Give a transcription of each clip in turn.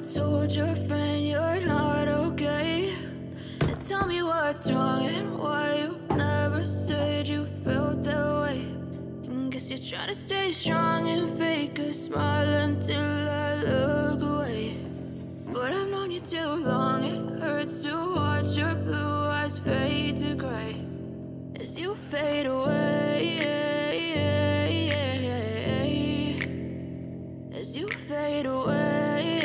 told your friend you're not okay? And tell me what's wrong and why you never said you felt that way. And guess you're trying to stay strong and fake a smile until I look away. But I've known you too long, it hurts to watch your blue eyes fade to gray as you fade away, as you fade away.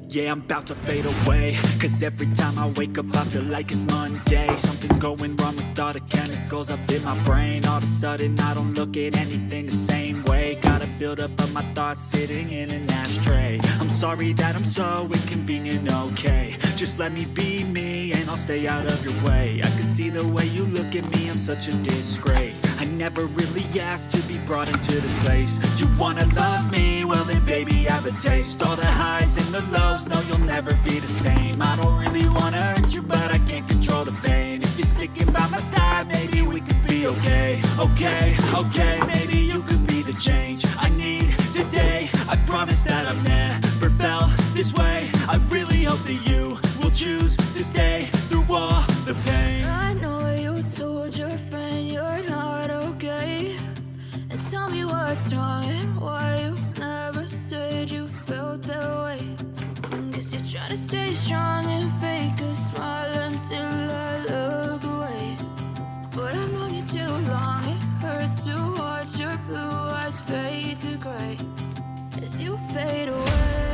Yeah, I'm about to fade away, cause every time I wake up I feel like it's Monday. Something's going wrong with all the chemicals up in my brain. All of a sudden I don't look at anything the same way. Gotta build up of my thoughts sitting in an ashtray. I'm sorry that I'm so inconvenient, okay? Just let me be me and I'll stay out of your way. I can see the way you look at me, I'm such a disgrace. I never really asked to be brought into this place. You wanna love me? Well then baby, have a taste. All the highs and the lows, no, you'll never be the same. I don't really wanna hurt you, but I can't control the pain. If you're sticking by my side, maybe we could be okay. Okay, okay, maybe you could be the change I need today. I promise that I've never felt this way. I really hope that you will choose to stay through all the pain. I know you told your friend you're not okay. And tell me what's wrong and why you never said you felt that way. Guess you're trying to stay strong and fake a smile until I look away. But I've known you too long, it hurts to watch your blue eyes fade to gray as you fade away.